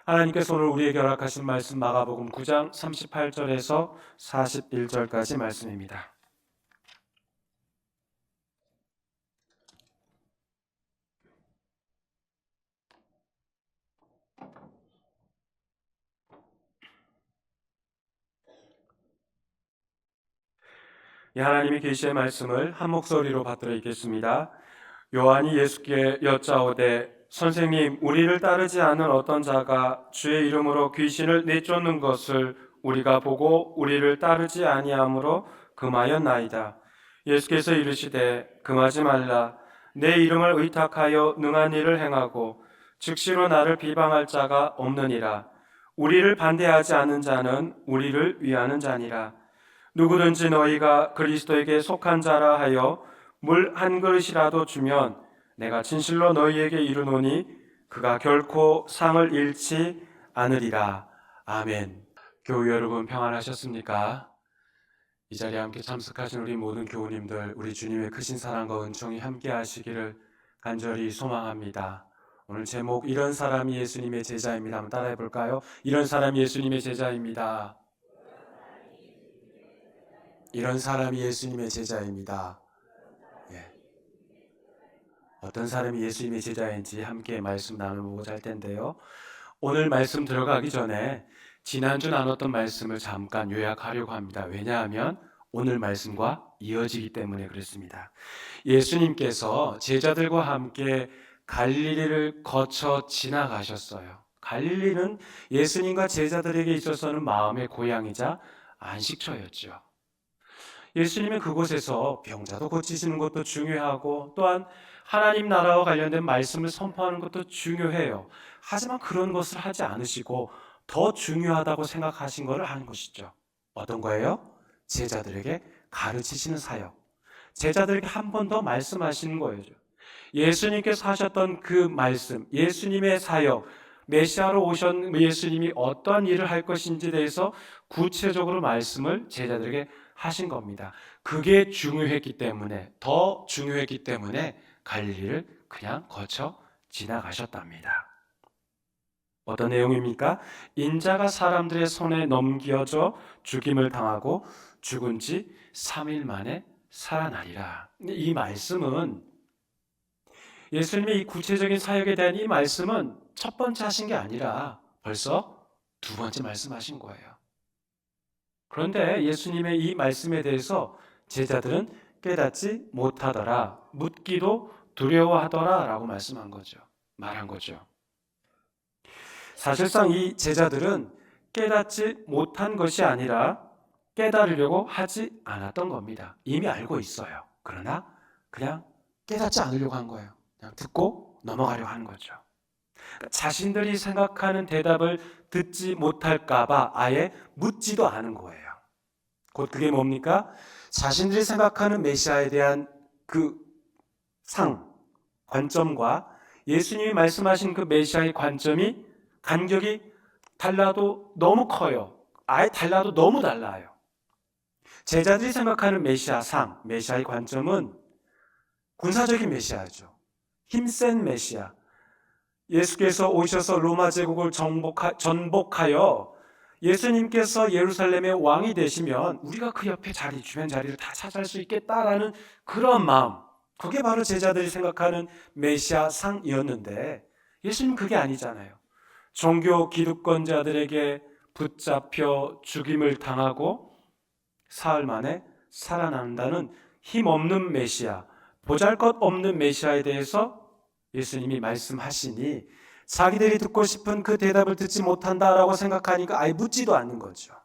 하나님께서 오늘 우리에게 허락하신 말씀 마가복음 9장 38절에서 41절까지 말씀입니다. 하나님의 계시의 말씀을 한 목소리로 받들어 읽겠습니다. 요한이 예수께 여짜오되 선생님, 우리를 따르지 않는 어떤 자가 주의 이름으로 귀신을 내쫓는 것을 우리가 보고 우리를 따르지 아니하므로 금하였나이다. 예수께서 이르시되 금하지 말라. 내 이름을 의탁하여 능한 일을 행하고 즉시로 나를 비방할 자가 없느니라. 우리를 반대하지 않는 자는 우리를 위하는 자니라. 누구든지 너희가 그리스도에게 속한 자라 하여 물 한 그릇이라도 주면 내가 진실로 너희에게 이르노니 그가 결코 상을 잃지 않으리라. 아멘. 교우 여러분 평안하셨습니까? 이 자리에 함께 참석하신 우리 모든 교우님들, 우리 주님의 크신 사랑과 은총이 함께 하시기를 간절히 소망합니다. 오늘 제목, 이런 사람이 예수님의 제자입니다. 한번 따라해 볼까요? 이런 사람이 예수님의 제자입니다. 이런 사람이 예수님의 제자입니다. 예. 어떤 사람이 예수님의 제자인지 함께 말씀 나눠보고자 할 텐데요. 오늘 말씀 들어가기 전에 지난주 나눴던 말씀을 잠깐 요약하려고 합니다. 왜냐하면 오늘 말씀과 이어지기 때문에 그렇습니다. 예수님께서 제자들과 함께 갈릴리를 거쳐 지나가셨어요. 갈릴리는 예수님과 제자들에게 있어서는 마음의 고향이자 안식처였죠. 예수님은 그곳에서 병자도 고치시는 것도 중요하고 또한 하나님 나라와 관련된 말씀을 선포하는 것도 중요해요. 하지만 그런 것을 하지 않으시고 더 중요하다고 생각하신 것을 하는 것이죠. 어떤 거예요? 제자들에게 가르치시는 사역. 제자들에게 한 번 더 말씀하시는 거예요. 예수님께서 하셨던 그 말씀, 예수님의 사역, 메시아로 오신 예수님이 어떠한 일을 할 것인지에 대해서 구체적으로 말씀을 제자들에게 하신 겁니다. 그게 중요했기 때문에, 더 중요했기 때문에 갈릴리를 그냥 거쳐 지나가셨답니다. 어떤 내용입니까? 인자가 사람들의 손에 넘겨져 죽임을 당하고 죽은 지 3일 만에 살아나리라. 이 말씀은, 예수님의 이 구체적인 사역에 대한 이 말씀은 첫 번째 하신 게 아니라 벌써 두 번째 말씀하신 거예요. 그런데 예수님의 이 말씀에 대해서 제자들은 깨닫지 못하더라, 묻기도 두려워하더라 라고 말한 거죠. 사실상 이 제자들은 깨닫지 못한 것이 아니라 깨달으려고 하지 않았던 겁니다. 이미 알고 있어요. 그러나 그냥 깨닫지 않으려고 한 거예요. 그냥 듣고 넘어가려고 하는 거죠. 자신들이 생각하는 대답을 듣지 못할까 봐 아예 묻지도 않은 거예요. 곧 그게 뭡니까? 자신들이 생각하는 메시아에 대한 그 관점과 예수님이 말씀하신 그 메시아의 관점이 간격이 달라도 너무 커요. 아예 달라도 너무 달라요. 제자들이 생각하는 메시아의 관점은 군사적인 메시아죠. 힘센 메시아. 예수께서 오셔서 로마 제국을 전복하여 예수님께서 예루살렘의 왕이 되시면 우리가 그 옆에 주변 자리를 다 차지할 수 있겠다라는 그런 마음, 그게 바로 제자들이 생각하는 메시아상이었는데 예수님은 그게 아니잖아요. 종교 기득권자들에게 붙잡혀 죽임을 당하고 사흘 만에 살아난다는 힘없는 메시아, 보잘것없는 메시아에 대해서 예수님이 말씀하시니 자기들이 듣고 싶은 그 대답을 듣지 못한다라고 생각하니까 아예 묻지도 않는 거죠.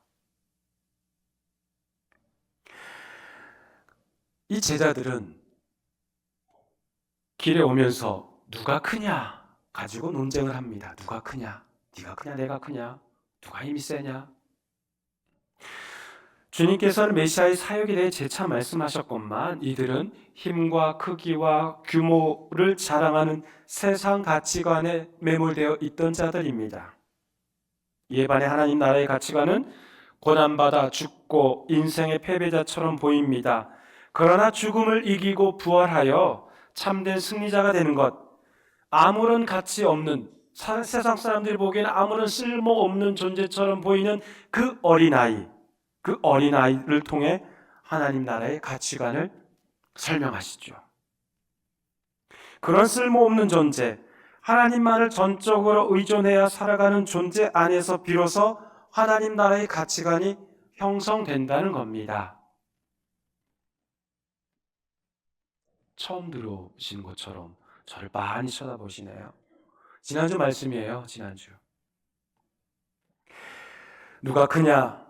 이 제자들은 길에 오면서 누가 크냐 가지고 논쟁을 합니다. 누가 크냐? 네가 크냐? 내가 크냐? 누가 힘이 세냐? 주님께서는 메시아의 사역에 대해 재차 말씀하셨건만 이들은 힘과 크기와 규모를 자랑하는 세상 가치관에 매몰되어 있던 자들입니다. 이에 반해 하나님 나라의 가치관은 고난받아 죽고 인생의 패배자처럼 보입니다. 그러나 죽음을 이기고 부활하여 참된 승리자가 되는 것, 아무런 가치 없는 세상 사람들이 보기에는 아무런 쓸모없는 존재처럼 보이는 그 어린아이를 통해 하나님 나라의 가치관을 설명하시죠. 그런 쓸모없는 존재, 하나님만을 전적으로 의존해야 살아가는 존재 안에서 비로소 하나님 나라의 가치관이 형성된다는 겁니다. 처음 들어오신 것처럼 저를 많이 쳐다보시네요. 지난주 말씀이에요. 지난주. 누가 크냐,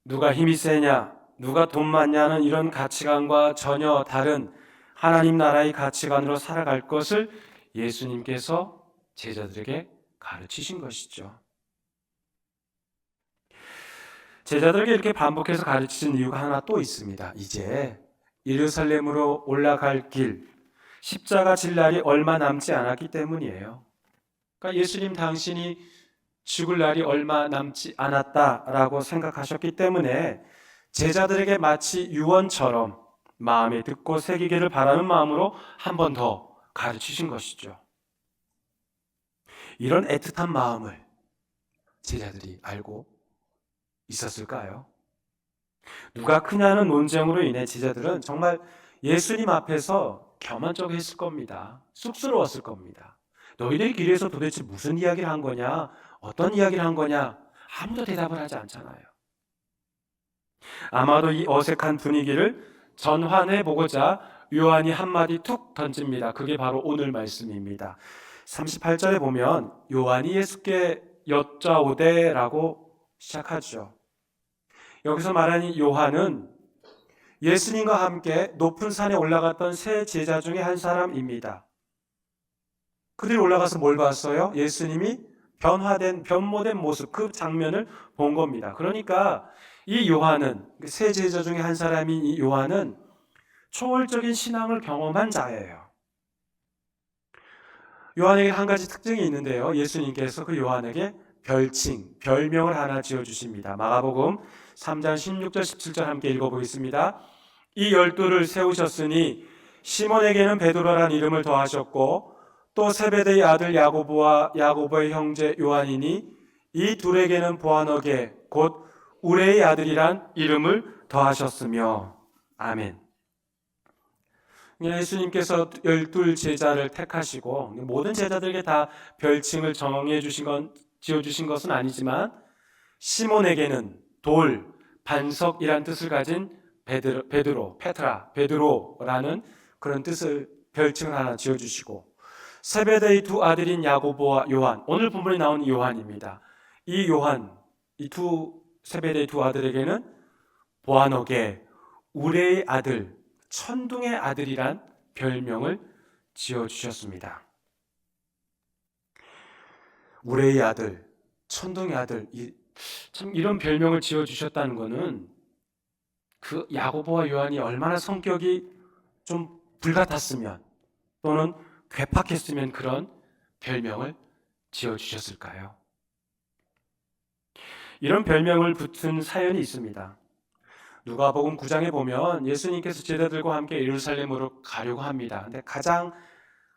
누가 힘이 세냐, 누가 돈 많냐는 이런 가치관과 전혀 다른 하나님 나라의 가치관으로 살아갈 것을 예수님께서 제자들에게 가르치신 것이죠. 제자들에게 이렇게 반복해서 가르치신 이유가 하나 또 있습니다. 이제 예루살렘으로 올라갈 길, 십자가 질 날이 얼마 남지 않았기 때문이에요. 그러니까 예수님 당신이 죽을 날이 얼마 남지 않았다라고 생각하셨기 때문에 제자들에게 마치 유언처럼 마음에 듣고 새기기를 바라는 마음으로 한 번 더 가르치신 것이죠. 이런 애틋한 마음을 제자들이 알고 있었을까요? 누가 크냐는 논쟁으로 인해 제자들은 정말 예수님 앞에서 교만쩍했을 겁니다. 쑥스러웠을 겁니다. 너희들이 길에서 도대체 무슨 이야기를 한 거냐? 어떤 이야기를 한 거냐? 아무도 대답을 하지 않잖아요. 아마도 이 어색한 분위기를 전환해보고자 요한이 한마디 툭 던집니다. 그게 바로 오늘 말씀입니다. 38절에 보면 요한이 예수께 여짜오되라고 시작하죠. 여기서 말하는 요한은 예수님과 함께 높은 산에 올라갔던 세 제자 중에 한 사람입니다. 그들이 올라가서 뭘 봤어요? 예수님이 변모된 모습, 그 장면을 본 겁니다. 그러니까 이 요한은, 세 제자 중에 한 사람인 이 요한은 초월적인 신앙을 경험한 자예요. 요한에게 한 가지 특징이 있는데요. 예수님께서 그 요한에게 별명을 하나 지어주십니다. 마가복음 3장 16절 17절 함께 읽어보겠습니다. 이 12를 세우셨으니 시몬에게는 베드로라는 이름을 더하셨고 또 세베대의 아들 야고보와 야고보의 형제 요한이니 이 둘에게는 보아너게 곧 우레의 아들이란 이름을 더하셨으며. 아멘. 예수님께서 12 제자를 택하시고 모든 제자들에게 다 별칭을 지어주신 것은 아니지만 시몬에게는 돌, 반석이란 뜻을 가진 베드로라는 그런 별칭을 하나 지어주시고 세베대의 두 아들인 야고보와 요한, 오늘 본문에 나온 요한입니다. 이 요한, 이 세베대의 두 아들에게는 보아너게, 우레의 아들, 천둥의 아들이란 별명을 지어주셨습니다. 우레의 아들, 천둥의 아들, 참 이런 별명을 지어주셨다는 것은 그 야고보와 요한이 얼마나 성격이 좀 불같았으면 또는 괴팍했으면 그런 별명을 지어주셨을까요? 이런 별명을 붙은 사연이 있습니다. 누가복음 9장에 보면 예수님께서 제자들과 함께 예루살렘으로 가려고 합니다. 근데 가장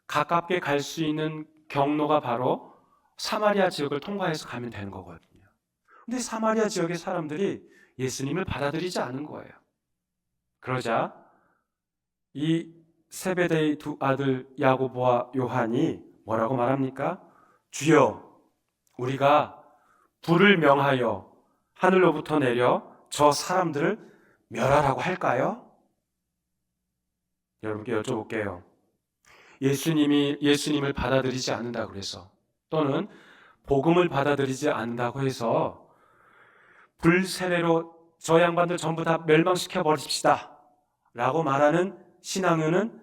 가깝게 갈 수 있는 경로가 바로 사마리아 지역을 통과해서 가면 되는 거거든요. 근데 사마리아 지역의 사람들이 예수님을 받아들이지 않은 거예요. 그러자 이 세베대의 두 아들 야고보와 요한이 뭐라고 말합니까? 주여, 우리가 불을 명하여 하늘로부터 내려 저 사람들을 멸하라고 할까요? 여러분께 여쭤볼게요. 예수님을 받아들이지 않는다고 해서 또는 복음을 받아들이지 않는다고 해서 불세례로 저 양반들 전부 다 멸망시켜 버립시다 라고 말하는 신앙인은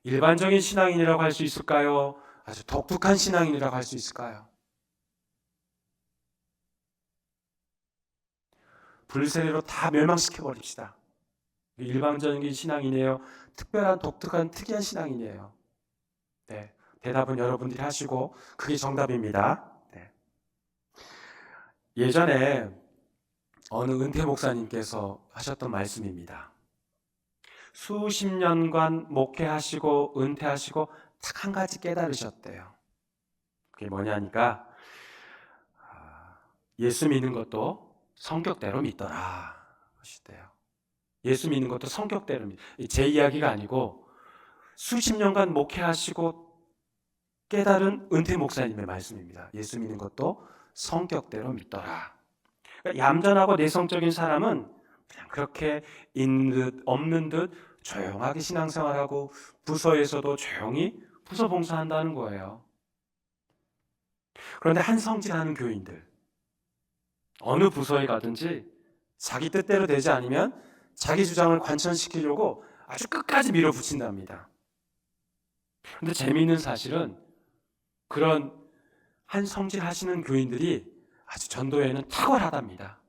일반적인 신앙인이라고 할 수 있을까요? 아주 독특한 신앙인이라고 할 수 있을까요? 불세례로 다 멸망시켜 버립시다. 일반적인 신앙이네요. 특별한 독특한 특이한 신앙이네요. 네, 대답은 여러분들이 하시고 그게 정답입니다. 네. 예전에 어느 은퇴 목사님께서 하셨던 말씀입니다. 수십 년간 목회하시고 은퇴하시고 딱 한 가지 깨달으셨대요. 그게 뭐냐니까 예수 믿는 것도 성격대로 믿더라 하시대요. 예수 믿는 것도 성격대로 제 이야기가 아니고 수십 년간 목회하시고 깨달은 은퇴 목사님의 말씀입니다. 예수 믿는 것도 성격대로 믿더라. 그러니까 얌전하고 내성적인 사람은 그냥 그렇게 있는 듯 없는 듯 조용하게 신앙생활하고 부서에서도 조용히 부서 봉사한다는 거예요. 그런데 한성질하는 교인들, 어느 부서에 가든지 자기 뜻대로 되지 않으면 자기 주장을 관철시키려고 아주 끝까지 밀어붙인답니다. 그런데 재미있는 사실은 그런 한성질하시는 교인들이 아주 전도에는 탁월하답니다.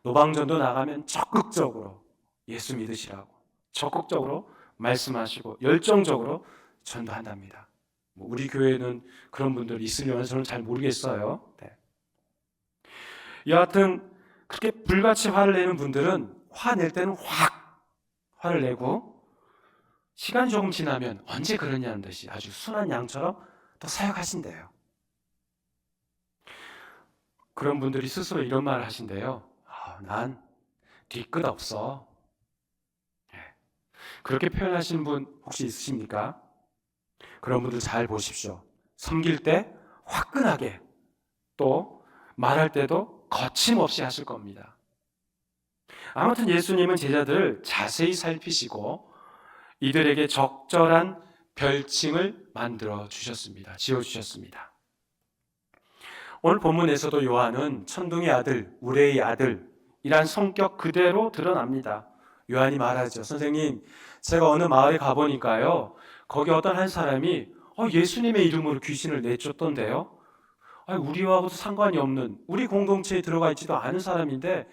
노방전도 나가면 적극적으로 예수 믿으시라고 적극적으로 말씀하시고 열정적으로 전도한답니다. 우리 교회는 그런 분들이 있으려나 저는 잘 모르겠어요. 네. 여하튼 그렇게 불같이 화를 내는 분들은 화낼 때는 확 화를 내고 시간이 조금 지나면 언제 그러냐는 듯이 아주 순한 양처럼 또 사역하신대요. 그런 분들이 스스로 이런 말을 하신대요. 난 뒤끝 없어. 그렇게 표현하시는 분 혹시 있으십니까? 그런 분들 잘 보십시오. 섬길 때 화끈하게 또 말할 때도 거침없이 하실 겁니다. 아무튼 예수님은 제자들을 자세히 살피시고 이들에게 적절한 별칭을 만들어 주셨습니다. 지어 주셨습니다. 오늘 본문에서도 요한은 천둥의 아들, 우레의 아들이란 성격 그대로 드러납니다. 요한이 말하죠. 선생님, 제가 어느 마을에 가보니까요, 거기 어떤 한 사람이 예수님의 이름으로 귀신을 내쫓던데요. 우리하고도 상관이 없는, 우리 공동체에 들어가 있지도 않은 사람인데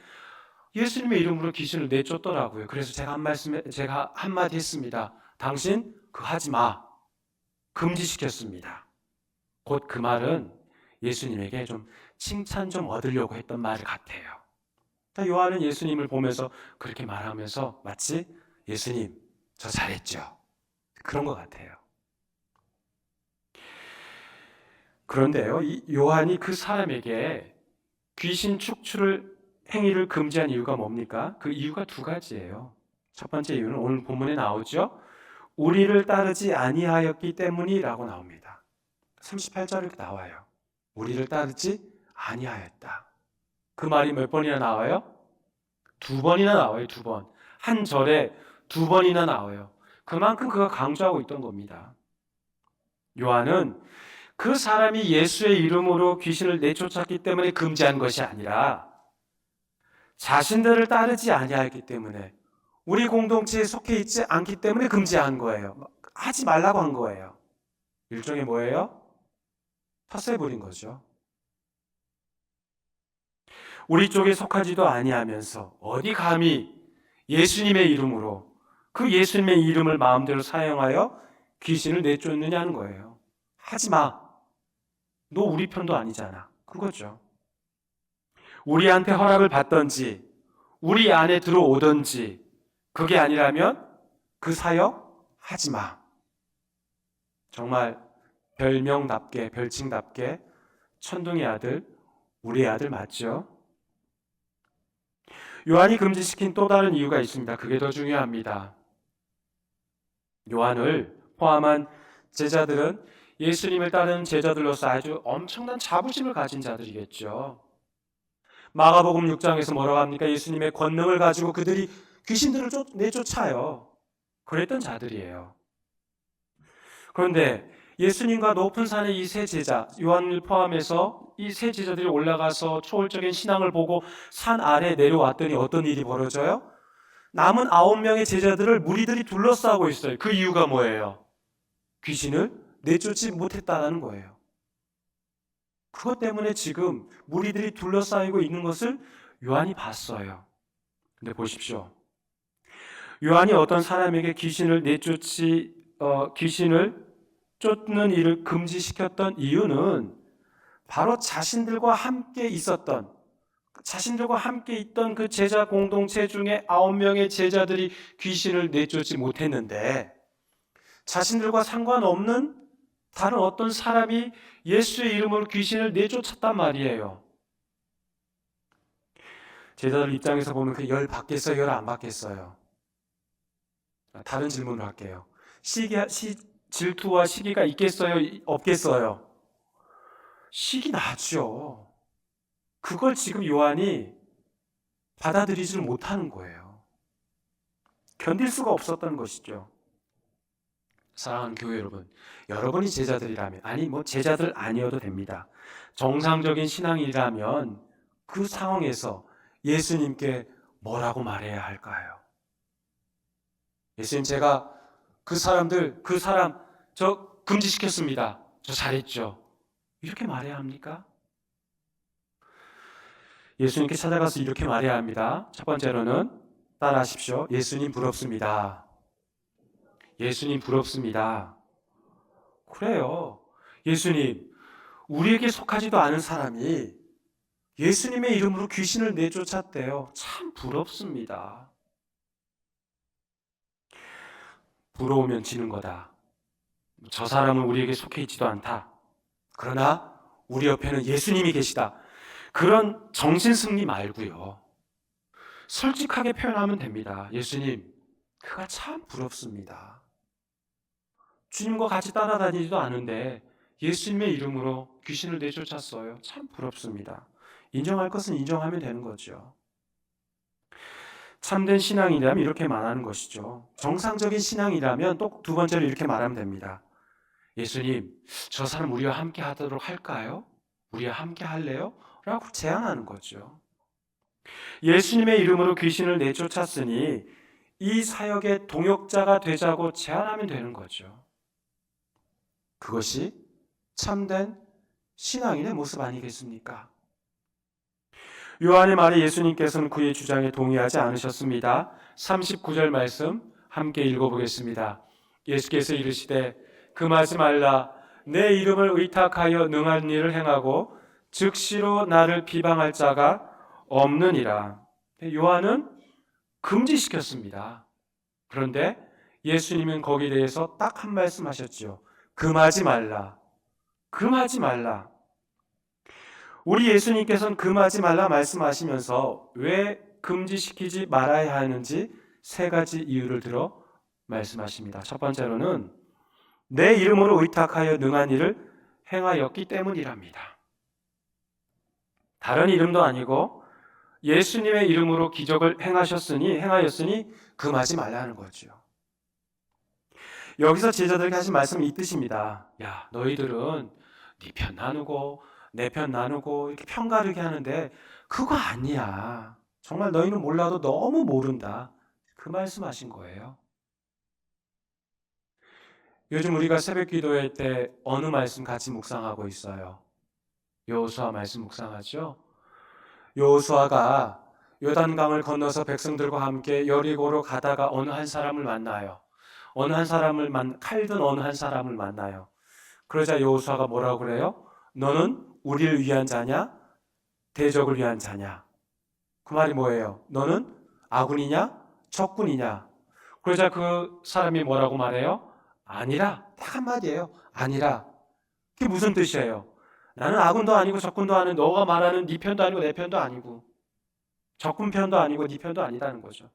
예수님의 이름으로 귀신을 내쫓더라고요. 그래서 제가 한마디 했습니다. 당신 그거 하지 마. 금지시켰습니다. 곧 그 말은 예수님에게 좀 칭찬 좀 얻으려고 했던 말 같아요. 요한은 예수님을 보면서 그렇게 말하면서 마치 예수님, 저 잘했죠. 그런 것 같아요. 그런데요, 이 요한이 그 사람에게 귀신 축출을 행위를 금지한 이유가 뭡니까? 그 이유가 두 가지예요. 첫 번째 이유는 오늘 본문에 나오죠. 우리를 따르지 아니하였기 때문이라고 나옵니다. 38절에 이렇게 나와요. 우리를 따르지 아니하였다. 그 말이 몇 번이나 나와요? 두 번이나 나와요. 두 번. 한 절에 두 번이나 나와요. 그만큼 그가 강조하고 있던 겁니다. 요한은 그 사람이 예수의 이름으로 귀신을 내쫓았기 때문에 금지한 것이 아니라 자신들을 따르지 아니하였기 때문에 우리 공동체에 속해 있지 않기 때문에 금지한 거예요. 하지 말라고 한 거예요. 일종의 뭐예요? 텃세 부린 거죠. 우리 쪽에 속하지도 아니하면서 어디 감히 예수님의 이름으로 그 예수님의 이름을 마음대로 사용하여 귀신을 내쫓느냐는 거예요. 하지 마. 너 우리 편도 아니잖아. 그거죠. 우리한테 허락을 받던지 우리 안에 들어오던지 그게 아니라면 그 사역 하지 마. 정말 별명답게 별칭답게 천둥의 아들, 우리의 아들 맞죠? 요한이 금지시킨 또 다른 이유가 있습니다. 그게 더 중요합니다. 요한을 포함한 제자들은 예수님을 따르는 제자들로서 아주 엄청난 자부심을 가진 자들이겠죠. 마가복음 6장에서 뭐라고 합니까? 예수님의 권능을 가지고 그들이 귀신들을 내쫓아요. 그랬던 자들이에요. 그런데 예수님과 높은 산의 이 세 제자, 요한을 포함해서 이 세 제자들이 올라가서 초월적인 신앙을 보고 산 아래 내려왔더니 어떤 일이 벌어져요? 남은 9명의 제자들을 무리들이 둘러싸고 있어요. 그 이유가 뭐예요? 귀신을 내쫓지 못했다는 거예요. 그것 때문에 지금 무리들이 둘러싸이고 있는 것을 요한이 봤어요. 근데 보십시오. 요한이 어떤 사람에게 귀신을 쫓는 일을 금지시켰던 이유는 바로 자신들과 함께 있던 그 제자 공동체 중에 9명의 제자들이 귀신을 내쫓지 못했는데 자신들과 상관없는 다른 어떤 사람이 예수의 이름으로 귀신을 내쫓았단 말이에요. 제자들 입장에서 보면 그 열 받겠어요, 열 안 받겠어요? 다른 질문을 할게요. 질투와 시기가 있겠어요, 없겠어요? 시기 나죠. 그걸 지금 요한이 받아들이지를 못하는 거예요. 견딜 수가 없었던 것이죠. 사랑하는 교회 여러분, 여러분이 제자들이라면, 아니 뭐 제자들 아니어도 됩니다. 정상적인 신앙이라면 그 상황에서 예수님께 뭐라고 말해야 할까요? 예수님, 제가 그 사람 저 금지시켰습니다. 저 잘했죠. 이렇게 말해야 합니까? 예수님께 찾아가서 이렇게 말해야 합니다. 첫 번째로는 따라하십시오. 예수님 부럽습니다. 예수님 부럽습니다. 그래요. 예수님, 우리에게 속하지도 않은 사람이 예수님의 이름으로 귀신을 내쫓았대요. 참 부럽습니다. 부러우면 지는 거다. 저 사람은 우리에게 속해 있지도 않다. 그러나 우리 옆에는 예수님이 계시다. 그런 정신승리 말고요. 솔직하게 표현하면 됩니다. 예수님, 그가 참 부럽습니다. 주님과 같이 따라다니지도 않은데 예수님의 이름으로 귀신을 내쫓았어요. 참 부럽습니다. 인정할 것은 인정하면 되는 거죠. 참된 신앙이라면 이렇게 말하는 것이죠. 정상적인 신앙이라면 또 두 번째로 이렇게 말하면 됩니다. 예수님, 저 사람 우리와 함께 하도록 할까요? 우리와 함께 할래요? 라고 제안하는 거죠. 예수님의 이름으로 귀신을 내쫓았으니 이 사역의 동역자가 되자고 제안하면 되는 거죠. 그것이 참된 신앙인의 모습 아니겠습니까? 요한의 말에 예수님께서는 그의 주장에 동의하지 않으셨습니다. 39절 말씀 함께 읽어보겠습니다. 예수께서 이르시되 금하지 말라. 내 이름을 의탁하여 능한 일을 행하고 즉시로 나를 비방할 자가 없느니라. 요한은 금지시켰습니다. 그런데 예수님은 거기에 대해서 딱 한 말씀 하셨죠. 금하지 말라. 금하지 말라. 우리 예수님께서는 금하지 말라 말씀하시면서 왜 금지시키지 말아야 하는지 세 가지 이유를 들어 말씀하십니다. 첫 번째로는 내 이름으로 의탁하여 능한 일을 행하였기 때문이랍니다. 다른 이름도 아니고 예수님의 이름으로 기적을 행하였으니 금하지 말라는 거죠. 여기서 제자들에게 하신 말씀이 이 뜻입니다. 야, 너희들은 네 편 나누고 내 편 나누고 이렇게 편가르게 하는데 그거 아니야. 정말 너희는 몰라도 너무 모른다. 그 말씀하신 거예요. 요즘 우리가 새벽 기도회 때 어느 말씀 같이 묵상하고 있어요? 여호수아 말씀 묵상하죠? 여호수아가 요단강을 건너서 백성들과 함께 여리고로 가다가 어느 한 사람을 만나요. 칼든 어느 한 사람을 만나요. 그러자 여호수아가 뭐라고 그래요? 너는 우리를 위한 자냐? 대적을 위한 자냐? 그 말이 뭐예요? 너는 아군이냐? 적군이냐? 그러자 그 사람이 뭐라고 말해요? 아니라. 딱 한마디예요. 아니라. 그게 무슨 뜻이에요? 나는 아군도 아니고 적군도 아닌 너가 말하는 네 편도 아니고 내 편도 아니고 적군 편도 아니고 네 편도 아니다는 거죠.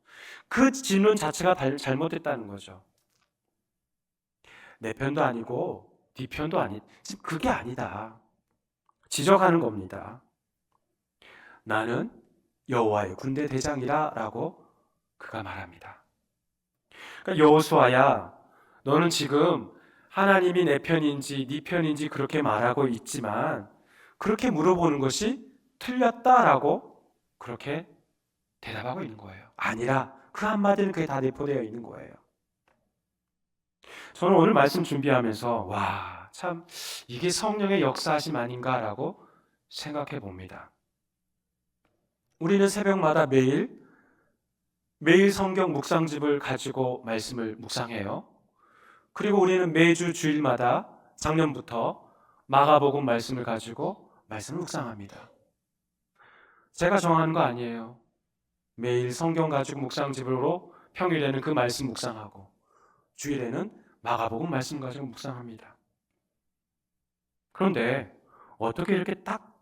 그 질문 자체가 잘못됐다는 거죠. 내 편도 아니고 네 편도 지금 그게 아니다. 지적하는 겁니다. 나는 여호와의 군대 대장이라 라고 그가 말합니다. 그러니까 여호수아야, 너는 지금 하나님이 내 편인지 네 편인지 그렇게 말하고 있지만 그렇게 물어보는 것이 틀렸다라고 그렇게 대답하고 있는 거예요. 아니라 그 한마디는 그게 다 내포되어 있는 거예요. 저는 오늘 말씀 준비하면서 와, 참 이게 성령의 역사하심 아닌가라고 생각해 봅니다. 우리는 새벽마다 매일 성경 묵상집을 가지고 말씀을 묵상해요. 그리고 우리는 매주 주일마다 작년부터 마가복음 말씀을 가지고 말씀을 묵상합니다. 제가 정하는 거 아니에요. 매일 성경 가지고 묵상집으로 평일에는 그 말씀 묵상하고 주일에는 마가복음 말씀 가지고 묵상합니다. 그런데 어떻게 이렇게 딱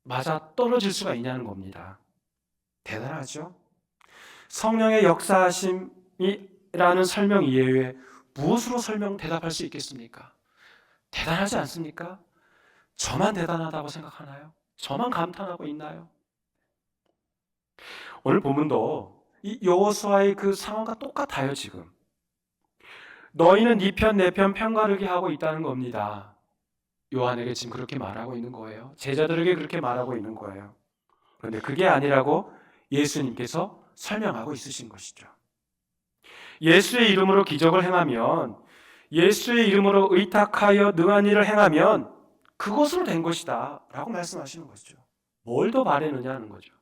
맞아 떨어질 수가 있냐는 겁니다. 대단하죠? 성령의 역사하심이라는 설명 이외에 무엇으로 대답할 수 있겠습니까? 대단하지 않습니까? 저만 대단하다고 생각하나요? 저만 감탄하고 있나요? 오늘 본문도 이 여호수아의 그 상황과 똑같아요. 지금 너희는 네 편 내 편 편가르기 하고 있다는 겁니다. 요한에게 지금 그렇게 말하고 있는 거예요. 제자들에게 그렇게 말하고 있는 거예요. 그런데 그게 아니라고 예수님께서 설명하고 있으신 것이죠. 예수의 이름으로 기적을 행하면, 예수의 이름으로 의탁하여 능한 일을 행하면 그것으로 된 것이다 라고 말씀하시는 것이죠. 뭘 더 바라느냐는 거죠.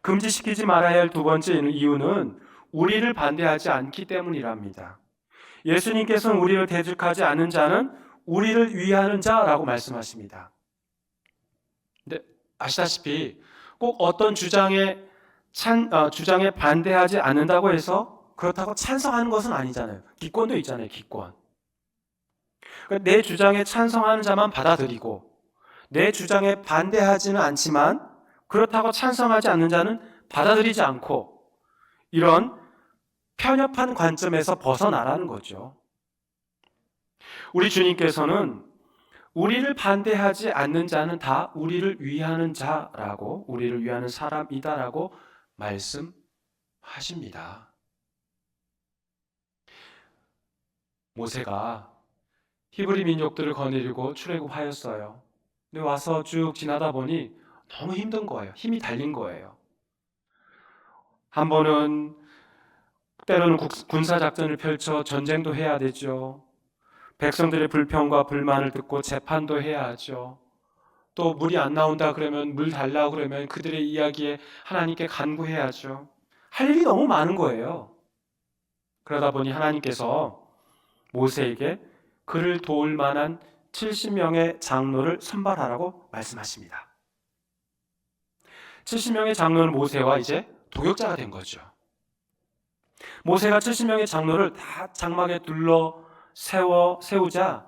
금지시키지 말아야 할 두 번째 이유는 우리를 반대하지 않기 때문이랍니다. 예수님께서는 우리를 대적하지 않는 자는 우리를 위하는 자라고 말씀하십니다. 근데 아시다시피 꼭 어떤 주장에 반대하지 않는다고 해서 그렇다고 찬성하는 것은 아니잖아요. 기권도 있잖아요. 기권. 그러니까 내 주장에 찬성하는 자만 받아들이고 내 주장에 반대하지는 않지만 그렇다고 찬성하지 않는 자는 받아들이지 않고 이런 편협한 관점에서 벗어나라는 거죠. 우리 주님께서는 우리를 반대하지 않는 자는 다 우리를 위하는 자라고, 우리를 위하는 사람이다라고 말씀하십니다. 모세가 히브리 민족들을 거느리고 출애굽하였어요. 근데 와서 쭉 지나다 보니 너무 힘든 거예요. 힘이 달린 거예요. 한 번은 때로는 군사작전을 펼쳐 전쟁도 해야 되죠. 백성들의 불평과 불만을 듣고 재판도 해야 하죠. 또 물이 안 나온다 그러면 물 달라고 그러면 그들의 이야기에 하나님께 간구해야죠. 할 일이 너무 많은 거예요. 그러다 보니 하나님께서 모세에게 그를 도울 만한 70명의 장로를 선발하라고 말씀하십니다. 70명의 장로는 모세와 이제 동역자가 된 거죠. 모세가 70명의 장로를 다 장막에 둘러 세우자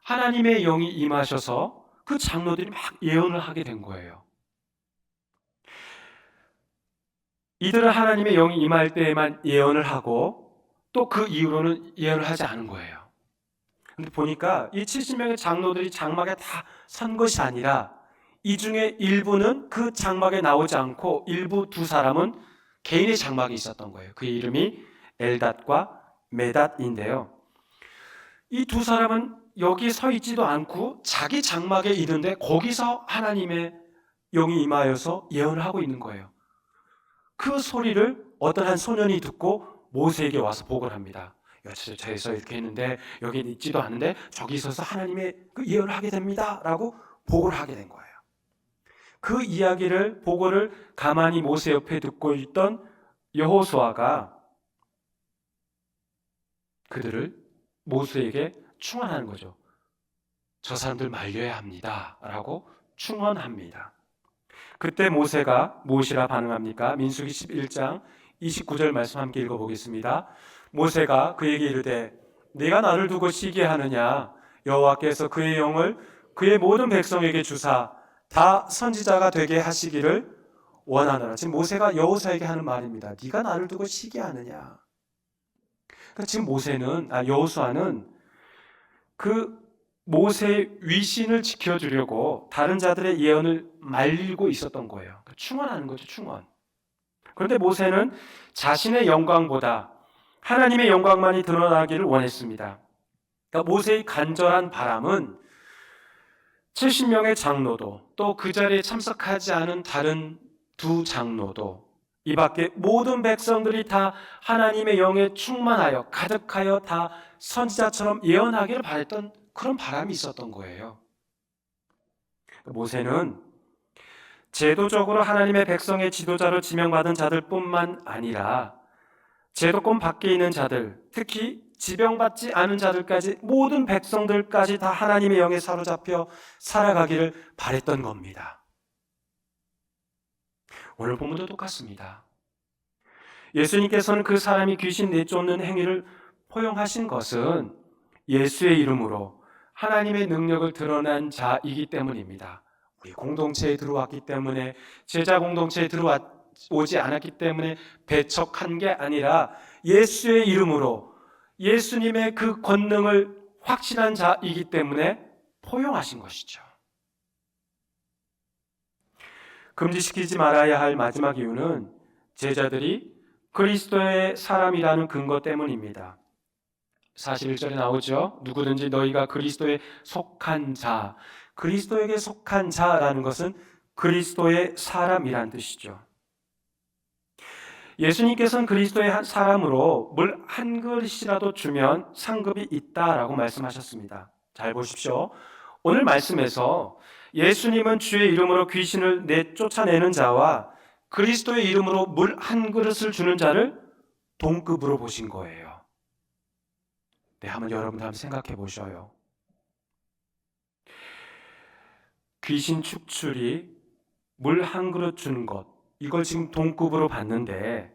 하나님의 영이 임하셔서 그 장로들이 막 예언을 하게 된 거예요. 이들은 하나님의 영이 임할 때에만 예언을 하고 또 그 이후로는 예언을 하지 않은 거예요. 근데 보니까 이 70명의 장로들이 장막에 다 선 것이 아니라 이 중에 일부는 그 장막에 나오지 않고 일부 두 사람은 개인의 장막에 있었던 거예요. 그 이름이 엘닷과 메닷인데요. 이 두 사람은 여기 서 있지도 않고 자기 장막에 있는데 거기서 하나님의 영이 임하여서 예언을 하고 있는 거예요. 그 소리를 어떤 한 소년이 듣고 모세에게 와서 보고를 합니다. 저에서 이렇게 했는데 여기 있지도 않은데 저기 있어서 하나님의 그 예언을 하게 됩니다 라고 보고를 하게 된 거예요. 그 이야기를 보고를 가만히 모세 옆에 듣고 있던 여호수아가 그들을 모세에게 충원하는 거죠. 저 사람들 말려야 합니다 라고 충원합니다. 그때 모세가 무엇이라 반응합니까? 민수기 11장 29절 말씀 함께 읽어보겠습니다. 모세가 그에게 이르되 네가 나를 두고 시기하느냐? 여호와께서 그의 영을 그의 모든 백성에게 주사 다 선지자가 되게 하시기를 원하노라. 지금 모세가 여호수아에게 하는 말입니다. 네가 나를 두고 시기하느냐? 그러니까 지금 여호수아는 그 모세의 위신을 지켜주려고 다른 자들의 예언을 말리고 있었던 거예요. 충원하는 거죠, 충원. 그런데 모세는 자신의 영광보다 하나님의 영광만이 드러나기를 원했습니다. 그러니까 모세의 간절한 바람은 70명의 장로도 또 그 자리에 참석하지 않은 다른 두 장로도 이 밖에 모든 백성들이 다 하나님의 영에 충만하여 가득하여 다 선지자처럼 예언하기를 바랬던 그런 바람이 있었던 거예요. 모세는 제도적으로 하나님의 백성의 지도자로 지명받은 자들뿐만 아니라 제도권 밖에 있는 자들, 특히 지병받지 않은 자들까지 모든 백성들까지 다 하나님의 영에 사로잡혀 살아가기를 바랬던 겁니다. 오늘 본문도 똑같습니다. 예수님께서는 그 사람이 귀신 내쫓는 행위를 포용하신 것은 예수의 이름으로 하나님의 능력을 드러난 자이기 때문입니다. 우리 공동체에 들어왔기 때문에, 제자 공동체에 들어오지 않았기 때문에 배척한 게 아니라 예수의 이름으로 예수님의 그 권능을 확신한 자이기 때문에 포용하신 것이죠. 금지시키지 말아야 할 마지막 이유는 제자들이 그리스도의 사람이라는 근거 때문입니다. 41절에 나오죠. 누구든지 너희가 그리스도에 속한 자, 그리스도에게 속한 자라는 것은 그리스도의 사람이란 뜻이죠. 예수님께서는 그리스도의 사람으로 물 한 그릇이라도 주면 상급이 있다라고 말씀하셨습니다. 잘 보십시오. 오늘 말씀에서 예수님은 주의 이름으로 귀신을 쫓아내는 자와 그리스도의 이름으로 물 한 그릇을 주는 자를 동급으로 보신 거예요. 네, 여러분들 한번 생각해 보셔요. 귀신 축출이 물 한 그릇 주는 것, 이걸 지금 동급으로 봤는데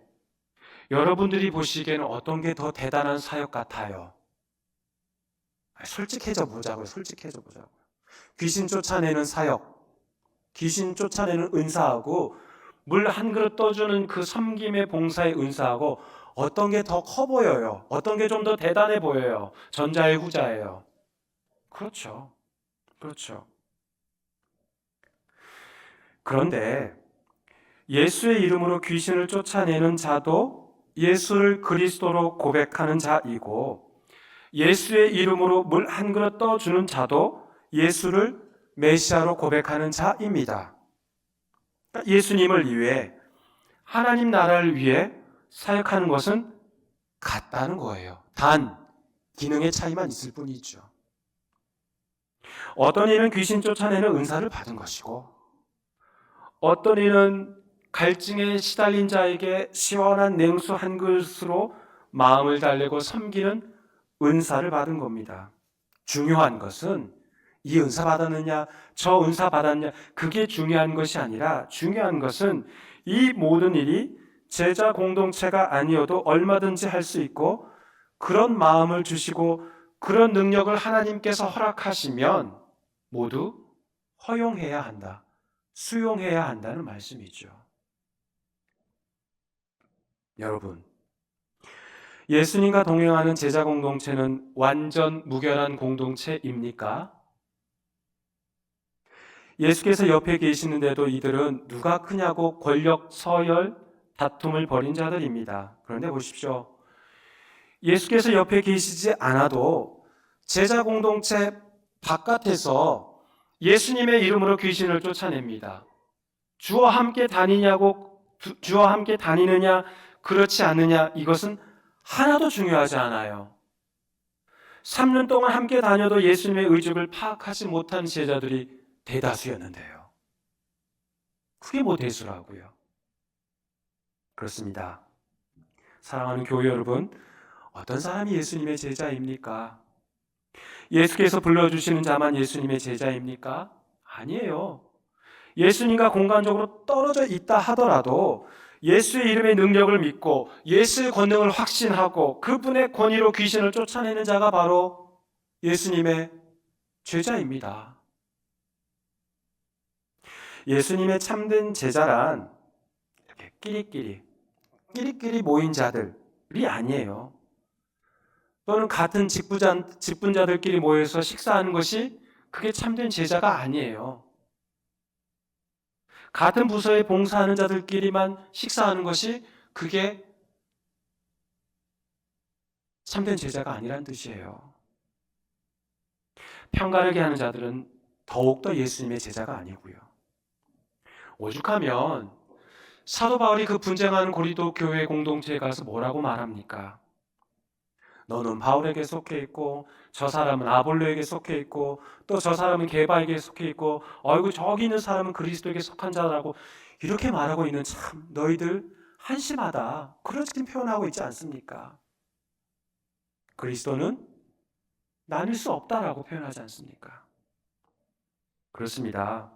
여러분들이 보시기에는 어떤 게 더 대단한 사역 같아요? 솔직해져 보자고요. 귀신 쫓아내는 사역, 귀신 쫓아내는 은사하고 물 한 그릇 떠주는 그 섬김의 봉사의 은사하고 어떤 게 더 커 보여요? 어떤 게 좀 더 대단해 보여요? 전자의 후자예요. 그렇죠. 그런데 예수의 이름으로 귀신을 쫓아내는 자도 예수를 그리스도로 고백하는 자이고, 예수의 이름으로 물 한 그릇 떠주는 자도 예수를 메시아로 고백하는 자입니다. 예수님을 위해, 하나님 나라를 위해 사역하는 것은 같다는 거예요. 단 기능의 차이만 있을 뿐이죠. 어떤 이는 귀신 쫓아내는 은사를 받은 것이고, 어떤 이는 갈증에 시달린 자에게 시원한 냉수 한 그릇으로 마음을 달래고 섬기는 은사를 받은 겁니다. 중요한 것은 이 은사 받았느냐, 저 은사 받았냐, 그게 중요한 것이 아니라 중요한 것은 이 모든 일이 제자 공동체가 아니어도 얼마든지 할 수 있고, 그런 마음을 주시고 그런 능력을 하나님께서 허락하시면 모두 허용해야 한다, 수용해야 한다는 말씀이죠. 여러분, 예수님과 동행하는 제자 공동체는 완전 무결한 공동체입니까? 예수께서 옆에 계시는데도 이들은 누가 크냐고 권력 서열 다툼을 벌인 자들입니다. 그런데 보십시오. 예수께서 옆에 계시지 않아도 제자 공동체 바깥에서 예수님의 이름으로 귀신을 쫓아냅니다. 주와 함께 주와 함께 다니느냐 그렇지 않느냐, 이것은 하나도 중요하지 않아요. 3년 동안 함께 다녀도 예수님의 의중을 파악하지 못한 제자들이 대다수였는데요. 그게 뭐 대수라고요? 그렇습니다. 사랑하는 교회 여러분, 어떤 사람이 예수님의 제자입니까? 예수께서 불러주시는 자만 예수님의 제자입니까? 아니에요. 예수님과 공간적으로 떨어져 있다 하더라도 예수의 이름의 능력을 믿고 예수의 권능을 확신하고 그분의 권위로 귀신을 쫓아내는 자가 바로 예수님의 제자입니다. 예수님의 참된 제자란 이렇게 끼리끼리 모인 자들이 아니에요. 또는 같은 직분자들끼리 모여서 식사하는 것이 그게 참된 제자가 아니에요. 같은 부서에 봉사하는 자들끼리만 식사하는 것이 그게 참된 제자가 아니란 뜻이에요. 편가르게 하는 자들은 더욱더 예수님의 제자가 아니고요. 오죽하면 사도 바울이 그 분쟁하는 고린도 교회 공동체에 가서 뭐라고 말합니까? 너는 바울에게 속해 있고 저 사람은 아볼로에게 속해 있고 또 저 사람은 게바에게 속해 있고 저기 있는 사람은 그리스도에게 속한 자라고 이렇게 말하고 있는, 참 너희들 한심하다, 그렇게 표현하고 있지 않습니까? 그리스도는 나뉠 수 없다라고 표현하지 않습니까? 그렇습니다.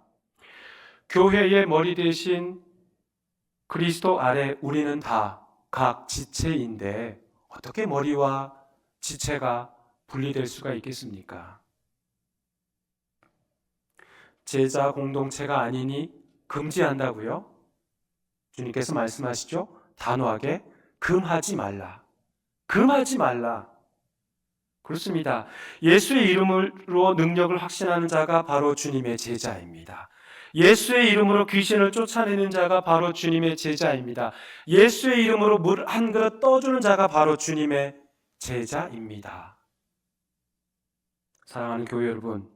교회의 머리 대신 그리스도 아래 우리는 다 각 지체인데 어떻게 머리와 지체가 분리될 수가 있겠습니까? 제자 공동체가 아니니 금지한다고요? 주님께서 말씀하시죠? 단호하게 금하지 말라. 금하지 말라. 그렇습니다. 예수의 이름으로 능력을 확신하는 자가 바로 주님의 제자입니다. 예수의 이름으로 귀신을 쫓아내는 자가 바로 주님의 제자입니다. 예수의 이름으로 물 한 그릇 떠주는 자가 바로 주님의 제자입니다. 사랑하는 교회 여러분,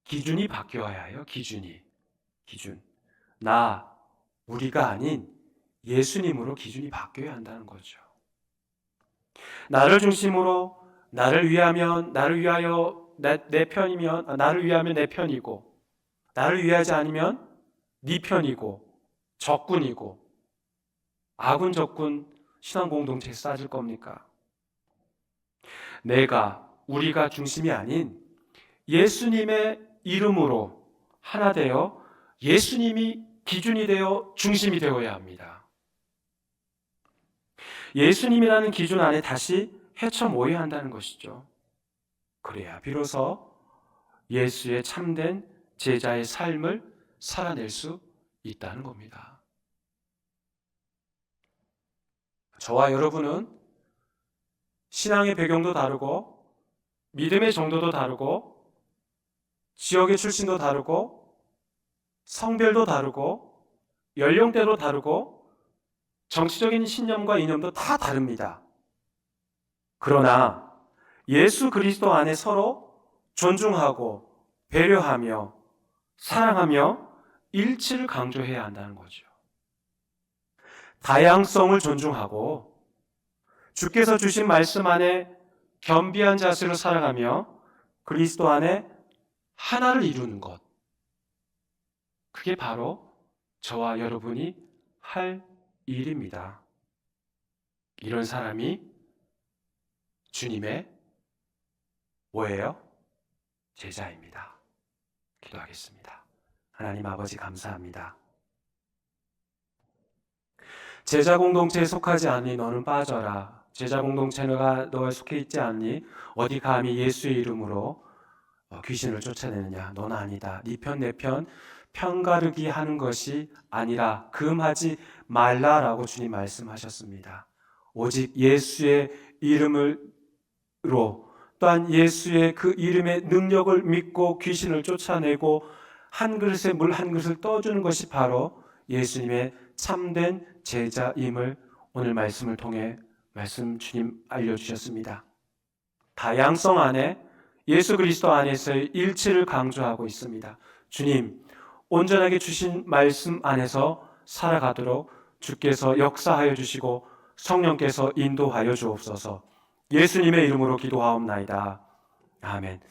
기준이 바뀌어야 해요. 기준. 우리가 아닌 예수님으로 기준이 바뀌어야 한다는 거죠. 나를 중심으로 나를 위하여 내 편이면 나를 위하면 내 편이고, 나를 위하지 않으면 네 편이고, 적군이고, 아군 적군 신앙 공동체에서 싸질 겁니까? 우리가 중심이 아닌 예수님의 이름으로 하나 되어 예수님이 기준이 되어 중심이 되어야 합니다. 예수님이라는 기준 안에 다시 헤쳐 모여야 한다는 것이죠. 그래야 비로소 예수의 참된 제자의 삶을 살아낼 수 있다는 겁니다. 저와 여러분은 신앙의 배경도 다르고 믿음의 정도도 다르고 지역의 출신도 다르고 성별도 다르고 연령대도 다르고 정치적인 신념과 이념도 다 다릅니다. 그러나 예수 그리스도 안에 서로 존중하고 배려하며 사랑하며 일치를 강조해야 한다는 거죠. 다양성을 존중하고 주께서 주신 말씀 안에 겸비한 자세로 살아가며 그리스도 안에 하나를 이루는 것, 그게 바로 저와 여러분이 할 일입니다. 이런 사람이 주님의 뭐예요? 제자입니다. 기도하겠습니다. 하나님 아버지 감사합니다. 제자 공동체에 속하지 않니 너는 빠져라. 제자 공동체가 너에 속해 있지 않니 어디 감히 예수의 이름으로 귀신을 쫓아내느냐. 너는 아니다. 네 편 내 편 편가르기 하는 것이 아니라 금하지 말라라고 주님 말씀하셨습니다. 오직 예수의 이름으로 또한 예수의 그 이름의 능력을 믿고 귀신을 쫓아내고 한 그릇에 물 한 그릇을 떠주는 것이 바로 예수님의 참된 제자임을 오늘 말씀을 통해 주님 알려주셨습니다. 다양성 안에 예수 그리스도 안에서의 일치를 강조하고 있습니다. 주님, 온전하게 주신 말씀 안에서 살아가도록 주께서 역사하여 주시고 성령께서 인도하여 주옵소서. 예수님의 이름으로 기도하옵나이다. 아멘.